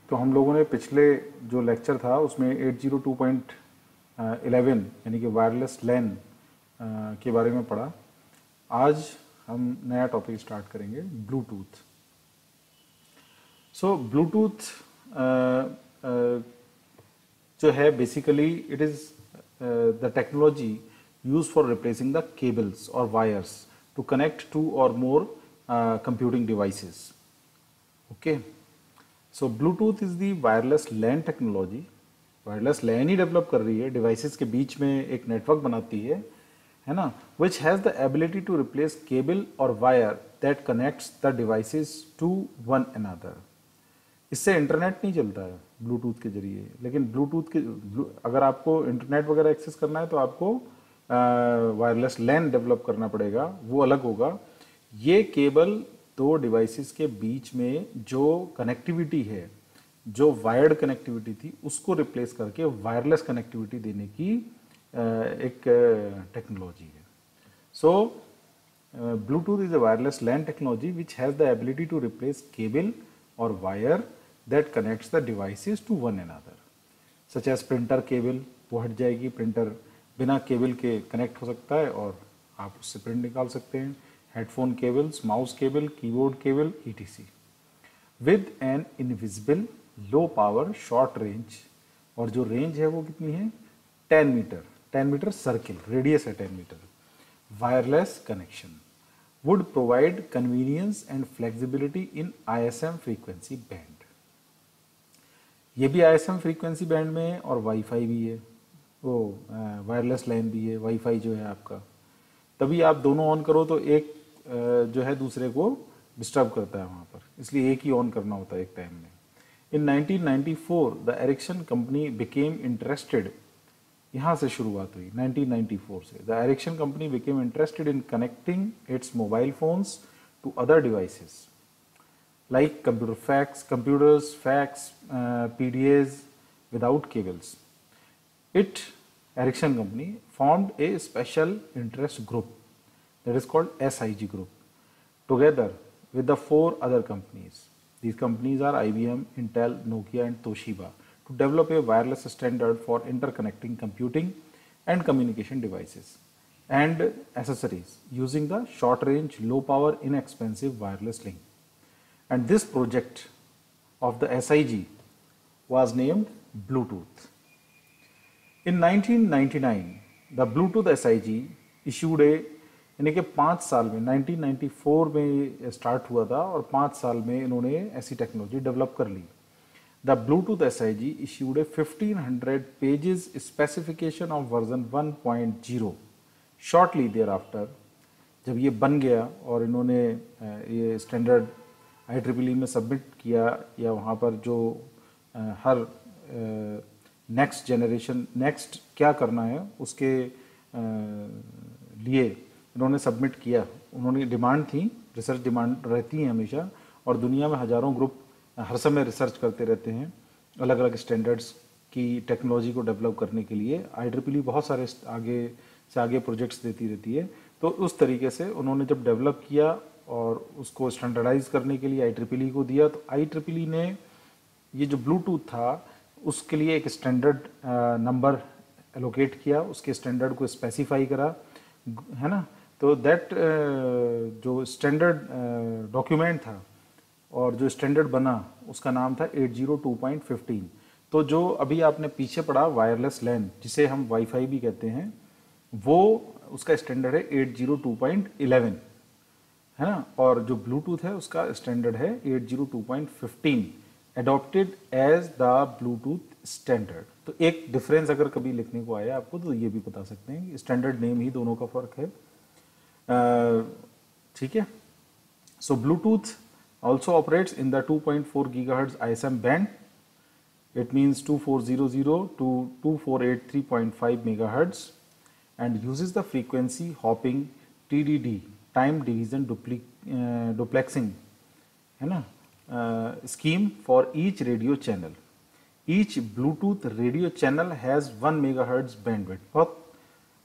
तो हम लोगों ने पिछले जो लेक्चर था उसमें 802.11 यानी कि वायरलेस लैन के बारे में पढ़ा। आज हम नया टॉपिक स्टार्ट करेंगे, ब्लूटूथ। सो ब्लूटूथ जो है basically it is the technology use for replacing the cables और वायर्स टू कनेक्ट टू और more computing devices. Okay, so Bluetooth is the wireless LAN technology. Wireless LAN ही develop कर रही है, devices के बीच में एक नेटवर्क बनाती है ना, which has the ability to replace cable और wire that connects the devices to one another. इससे इंटरनेट नहीं चलता है ब्लूटूथ के जरिए, लेकिन ब्लूटूथ के अगर आपको इंटरनेट वगैरह एक्सेस करना है तो आपको वायरलेस लैन डेवलप करना पड़ेगा, वो अलग होगा। ये केबल दो डिवाइसेस के बीच में जो कनेक्टिविटी है, जो वायर्ड कनेक्टिविटी थी, उसको रिप्लेस करके वायरलेस कनेक्टिविटी देने की एक टेक्नोलॉजी है। So Bluetooth is a wireless LAN technology which has the ability to replace cable और wire that connects the devices to one another, such as printer cable, वो हट जाएगी, प्रिंटर बिना केबल के कनेक्ट हो सकता है और आप उससे प्रिंट निकाल सकते हैं। Headphone cables, mouse cable, keyboard cable, etc. With an invisible low power short range, और जो रेंज है वो कितनी है, 10 मीटर, 10 मीटर सर्किल रेडियस है, 10 metre. Wireless connection would provide convenience and flexibility in ISM frequency band। ये भी ISM frequency band में है और वाईफाई भी है, वो वायरलेस लैन भी है, वाईफाई जो है आपका। तभी आप दोनों ऑन करो तो एक जो है दूसरे को डिस्टर्ब करता है वहाँ पर, इसलिए एक ही ऑन करना होता है एक टाइम में। In 1994 the Ericsson company became interested, यहाँ से शुरुआत हुई 1994 से। The Ericsson company became interested in connecting its mobile phones to other devices like computers, fax, PDAs without cables. Ericsson company formed a special interest group that is called SIG group together with the 4 other companies. These companies are IBM, Intel, Nokia and Toshiba to develop a wireless standard for interconnecting computing and communication devices and accessories using the short range, low power, inexpensive wireless link. And this project of the SIG was named Bluetooth. In 1999, the Bluetooth SIG issued a, यानी कि 5 साल में 1994 में start हुआ था और 5 साल में इन्होंने ऐसी टेक्नोलॉजी डेवलप कर ली। The Bluetooth SIG issued a 1500 pages specification of version 1.0. Shortly thereafter, जब ये बन गया और इन्होंने ये स्टैंडर्ड IEEE में सबमिट किया, या वहाँ पर जो हर नेक्स्ट जनरेशन, नेक्स्ट क्या करना है उसके लिए इन्होंने सबमिट किया। उन्होंने डिमांड थी, रिसर्च डिमांड रहती है हमेशा, और दुनिया में हज़ारों ग्रुप हर समय रिसर्च करते रहते हैं अलग अलग स्टैंडर्ड्स की टेक्नोलॉजी को डेवलप करने के लिए। IEEE बहुत सारे आगे से आगे प्रोजेक्ट्स देती रहती है। तो उस तरीके से उन्होंने जब डेवलप किया और उसको स्टैंडर्डाइज करने के लिए IEEE को दिया, तो IEEE ने ये जो ब्लूटूथ था उसके लिए एक स्टैंडर्ड नंबर एलोकेट किया, उसके स्टैंडर्ड को स्पेसिफाई करा, है ना। तो दैट जो स्टैंडर्ड डॉक्यूमेंट था और जो स्टैंडर्ड बना उसका नाम था 802.15। तो जो अभी आपने पीछे पढ़ा वायरलेस लैन, जिसे हम वाईफाई भी कहते हैं, वो उसका स्टैंडर्ड है 802.11, है ना। और जो ब्लूटूथ है उसका स्टैंडर्ड है 802.15, adopted as the Bluetooth standard. तो एक डिफरेंस अगर कभी लिखने को आया आपको तो ये भी बता सकते हैं कि स्टैंडर्ड नेम ही दोनों का फर्क है, ठीक है। So Bluetooth also operates in the 2.4 GHz ISM band. It means 2400 to 2483.5 MHz and uses the frequency hopping TDD, time division duplexing, है ना, scheme for each radio channel. Each Bluetooth radio channel has 1 MHz bandwidth, बहुत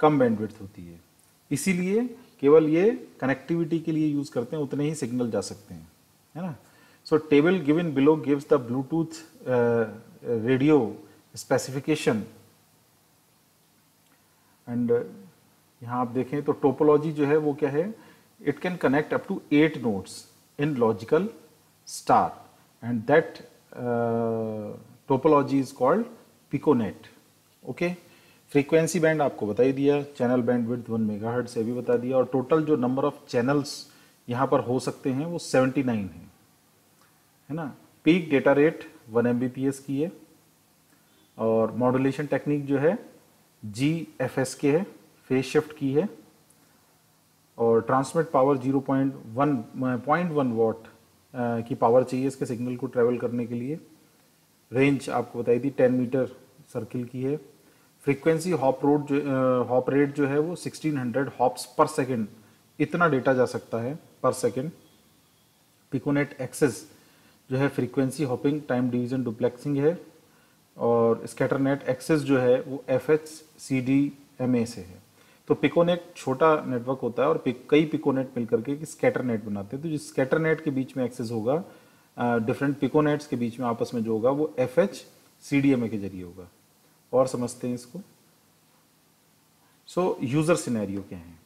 कम bandwidth होती है, इसीलिए केवल ये connectivity के लिए यूज करते हैं, उतने ही सिग्नल जा सकते हैं, है ना। सो table given below gives the Bluetooth radio specification and यहाँ आप देखें तो टोपोलॉजी जो है वो क्या है, it can connect up to 8 nodes in logical star and that topology is called piconet. Okay, frequency band आपको बता ही दिया, चैनल बैंडविड्थ 1 मेगाहर्ट्ज से भी बता दिया, और टोटल जो नंबर ऑफ चैनल्स यहाँ पर हो सकते हैं वो 79 है ना। पीक डेटा रेट 1 Mbps की है, और मॉड्यूलेशन टेक्निक जो है GFSK है, फेज शिफ्ट की है, और ट्रांसमिट पावर 0.1 वॉट की पावर चाहिए इसके सिग्नल को ट्रेवल करने के लिए। रेंज आपको बताई थी 10 मीटर सर्किल की है। फ्रीक्वेंसी हॉप रेट जो है वो 1600 हॉप्स पर सेकेंड, इतना डेटा जा सकता है पर सेकेंड। पिकोनेट एक्सेस जो है फ्रीक्वेंसी हॉपिंग टाइम डिवीजन डुप्लेक्सिंग है, और स्कैटरनेट एक्सेस जो है वो FHCDMA से है। तो पिकोनेट छोटा नेटवर्क होता है और कई पिकोनेट मिलकर के एक स्कैटरनेट बनाते हैं। तो जिस स्कैटरनेट के बीच में एक्सेस होगा, डिफरेंट पिकोनेट्स के बीच में आपस में जो होगा वो FHCDMA के जरिए होगा। और समझते हैं इसको। सो यूजर सिनेरियो क्या है?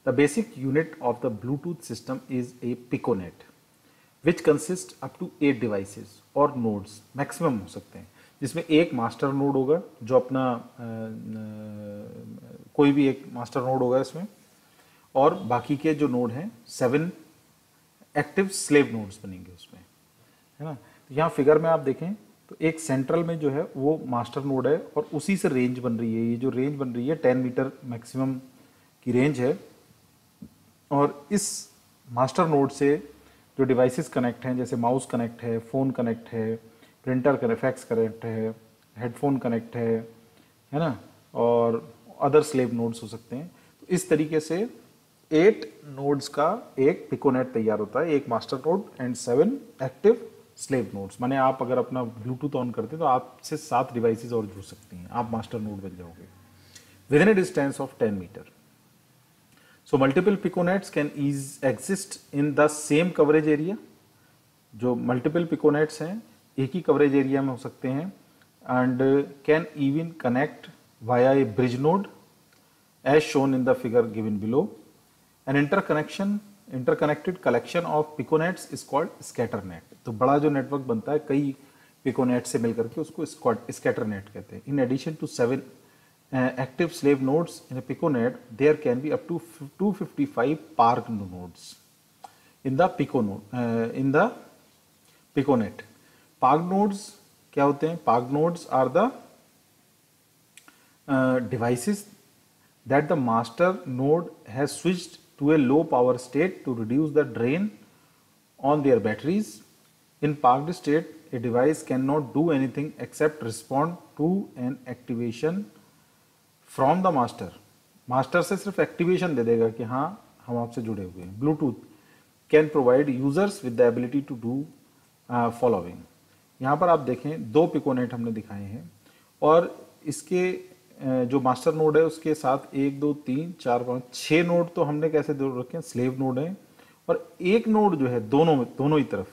The basic unit of the Bluetooth system is a piconet which consist up to 8 devices और नोड्स, मैक्सिमम हो सकते हैं, जिसमें एक मास्टर नोड होगा जो अपना कोई भी एक मास्टर नोड होगा इसमें, और बाकी के जो नोड हैं 7 एक्टिव स्लेव नोड्स बनेंगे उसमें, है ना। तो यहाँ फिगर में आप देखें तो एक सेंट्रल में जो है वो मास्टर नोड है, और उसी से रेंज बन रही है। ये जो रेंज बन रही है 10 मीटर मैक्सिमम की रेंज है, और इस मास्टर नोड से जो डिवाइसेस कनेक्ट हैं, जैसे माउस कनेक्ट है, फ़ोन कनेक्ट है, प्रिंटर कनेक्ट, फैक्स कनेक्ट है, हेडफोन कनेक्ट है ना, और अदर स्लेव नोड्स हो सकते हैं। तो इस तरीके से 8 नोड्स का एक पिकोनेट तैयार होता है, एक master node and 7 active slave nodes. माने आप अगर अपना ब्लूटूथ ऑन करते हैं तो आपसे 7 डिवाइसेस और जुड़ सकती हैं, आप मास्टर नोड बन जाओगे within a distance of 10 metre. So multiple piconets can exist in the same coverage area। जो multiple piconets हैं एक ही coverage area में हो सकते हैं, and can even connect via a bridge node as shown in the figure given below। An interconnected collection of piconets is called scatternet। तो बड़ा जो नेटवर्क बनता है कई पिकोनेट से मिलकर के उसको स्कैटरनेट कहते हैं। In addition to 7 active slave nodes in a piconet, there can be up to 255 park nodes in the piconet। park nodes क्या होते हैं? park nodes are the devices that the master node has switched to a low power state to reduce the drain on their batteries। in parked state, a device cannot do anything except respond to an activation from the master से सिर्फ activation दे देगा कि हाँ हम आपसे जुड़े हुए हैं। Bluetooth can provide users with the ability to do following. यहाँ पर आप देखें 2 पिकोनेट हमने दिखाए हैं, और इसके जो मास्टर नोड है उसके साथ 1 2 3 4 5 6 नोड तो हमने कैसे जोड़ रखे हैं, स्लेव नोड है, और एक नोड जो है दोनों ही तरफ,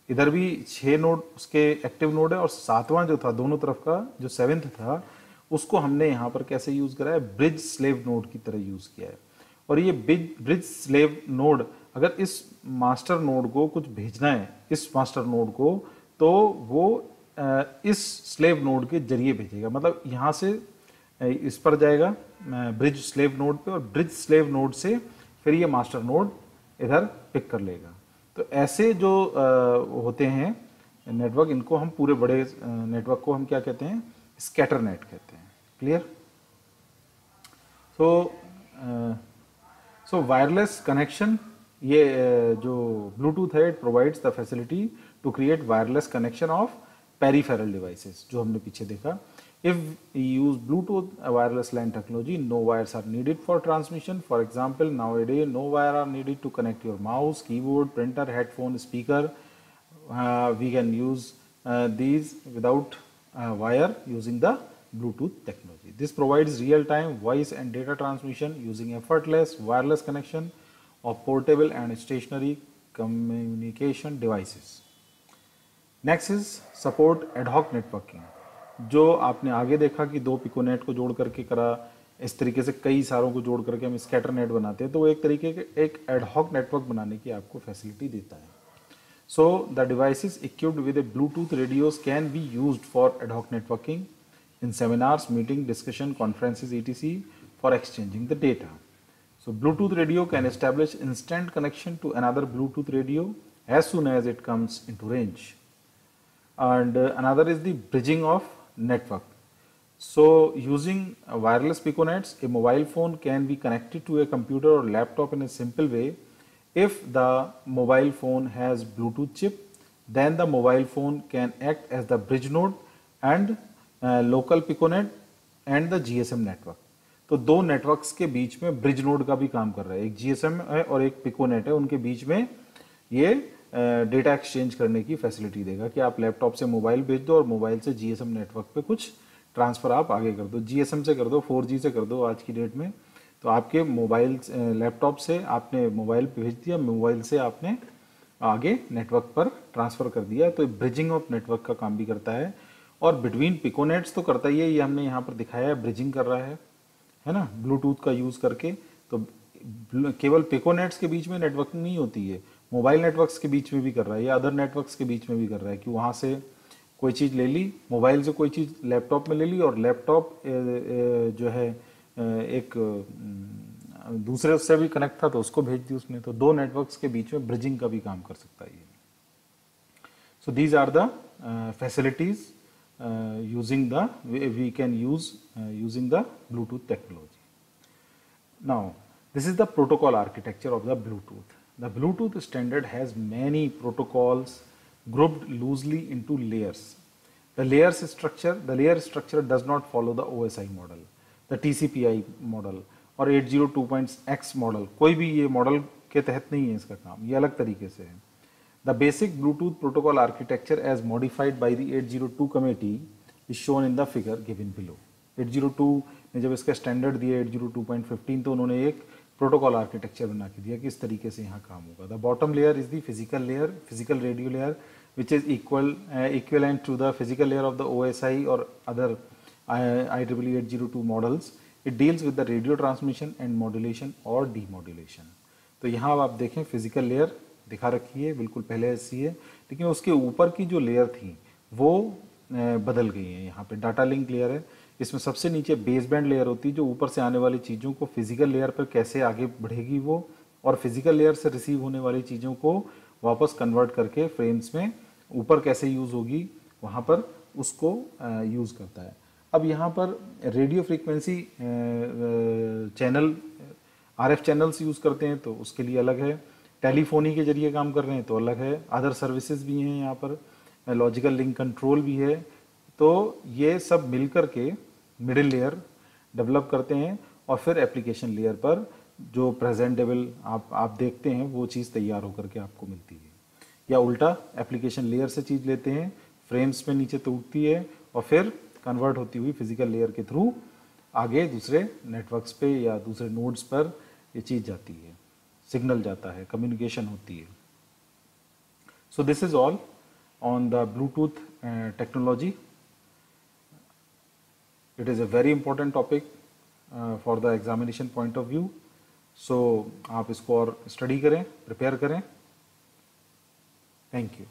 इधर भी 6 नोड उसके एक्टिव नोड है, और 7वां जो था दोनों तरफ का जो 7th था उसको हमने यहाँ पर कैसे यूज करा है, ब्रिज स्लेव नोड की तरह यूज किया है। और ये ब्रिज स्लेव नोड अगर इस मास्टर नोड को कुछ भेजना है इस मास्टर नोड को, तो वो इस स्लेव नोड के जरिए भेजेगा। मतलब यहाँ से इस पर जाएगा ब्रिज स्लेव नोड पे, और ब्रिज स्लेव नोड से फिर ये मास्टर नोड इधर पिक कर लेगा। तो ऐसे जो होते हैं नेटवर्क, इनको हम पूरे बड़े नेटवर्क को हम क्या कहते हैं, स्कैटरनेट कहते हैं। क्लियर? सो वायरलेस कनेक्शन, ये जो ब्लूटूथ है, it provides the facility to create wireless connection of peripheral devices, जो हमने पीछे देखा। If use Bluetooth wireless LAN technology, no wires are needed for transmission. For example, nowadays no wire are needed to connect your mouse, keyboard, printer, headphone, speaker. We can use these without wire using the Bluetooth technology। This provides real-time voice and data transmission using effortless wireless connection of portable and stationary communication devices। Next is support ad hoc networking. जो आपने आगे देखा कि दो piconet को जोड़ करके करा, इस तरीके से कई सारों को जोड़ करके हम स्कैटर नेट बनाते हैं, तो वो एक तरीके के एक एडहॉक नेटवर्क बनाने की आपको फैसिलिटी देता है। So the devices equipped with a Bluetooth radios can be used for ad hoc networking in seminars, meeting, discussion, conferences, etc. for exchanging the data. So Bluetooth radio can establish instant connection to another Bluetooth radio as soon as it comes into range. And another is the bridging of network. So using wireless piconets, a mobile phone can be connected to a computer or laptop in a simple way. If the mobile phone has Bluetooth chip, then the mobile phone can act as the bridge node and local piconet and the GSM network. तो दो networks के बीच में bridge node का भी काम कर रहा है, एक जीएसएम है और एक पिकोनेट है, उनके बीच में ये डेटा एक्सचेंज करने की फैसिलिटी देगा कि आप लैपटॉप से मोबाइल भेज दो और मोबाइल से जीएसएम नेटवर्क पे कुछ ट्रांसफर आप आगे कर दो, जीएसएम से कर दो, 4G से कर दो आज की डेट में, तो आपके मोबाइल लैपटॉप से आपने मोबाइल पे भेज दिया, मोबाइल से आपने आगे नेटवर्क पर ट्रांसफर कर दिया, तो ब्रिजिंग ऑफ नेटवर्क का काम भी करता है। और बिटवीन पिकोनेट्स तो करता ही है, ये हमने यहाँ पर दिखाया है, ब्रिजिंग कर रहा है ना, ब्लूटूथ का यूज करके। तो केवल पिकोनेट्स के बीच में नेटवर्किंग नहीं होती है, मोबाइल नेटवर्क्स के बीच में भी कर रहा है या अदर नेटवर्क्स के बीच में भी कर रहा है कि वहाँ से कोई चीज़ ले ली, मोबाइल से कोई चीज़ लैपटॉप में ले ली और लैपटॉप जो है एक दूसरे उससे भी कनेक्ट था तो उसको भेज दी उसने, तो दो नेटवर्क्स के बीच में ब्रिजिंग का भी काम कर सकता है ये। So these are the facilities using the we can use using the Bluetooth technology. Now this is the protocol architecture of the Bluetooth. The Bluetooth standard has many protocols grouped loosely into layers. The layer structure does not follow the OSI model, the TCP/IP model और 802.x model, कोई भी ये model के तहत नहीं है इसका काम, ये अलग तरीके से है। The basic Bluetooth protocol architecture as modified by the 802 committee is shown in the figure given below. 802 ने जब इसका स्टैंडर्ड दिया 802.15 तो उन्होंने एक प्रोटोकॉल आर्किटेक्चर बना के दिया कि इस तरीके से यहाँ काम होगा। The bottom layer is the physical layer, physical radio layer which is equivalent to the physical layer of the OSI or other IEEE 802 models. It deals with the radio transmission and modulation or demodulation. तो यहाँ आप देखें physical layer दिखा रखी है, बिल्कुल पहले ऐसी है, लेकिन उसके ऊपर की जो लेयर थी वो बदल गई है। यहाँ पे डाटा लिंक लेयर है, इसमें सबसे नीचे बेस बैंड लेयर होती है जो ऊपर से आने वाली चीज़ों को फिजिकल लेयर पर कैसे आगे बढ़ेगी वो, और फिजिकल लेयर से रिसीव होने वाली चीज़ों को वापस कन्वर्ट करके फ्रेम्स में ऊपर कैसे यूज़ होगी वहाँ पर उसको यूज़ करता है। अब यहाँ पर radio frequency channel RF channels use करते हैं तो उसके लिए अलग है, टेलीफोनी के जरिए काम कर रहे हैं तो अलग है, अदर सर्विसेज भी हैं यहाँ पर, लॉजिकल लिंक कंट्रोल भी है, तो ये सब मिलकर के मिडिल लेयर डेवलप करते हैं और फिर एप्लीकेशन लेयर पर जो प्रेजेंटेबल आप देखते हैं वो चीज़ तैयार होकर के आपको मिलती है, या उल्टा एप्लीकेशन लेयर से चीज़ लेते हैं, फ्रेम्स में नीचे टूटती है और फिर कन्वर्ट होती हुई फिजिकल लेयर के थ्रू आगे दूसरे नेटवर्क्स पे या दूसरे नोड्स पर ये चीज़ जाती है, सिग्नल जाता है, कम्युनिकेशन होती है। So this is all on the Bluetooth technology. It is a very important topic for the examination point of view. So आप इसको और स्टडी करें, प्रिपेयर करें। Thank you.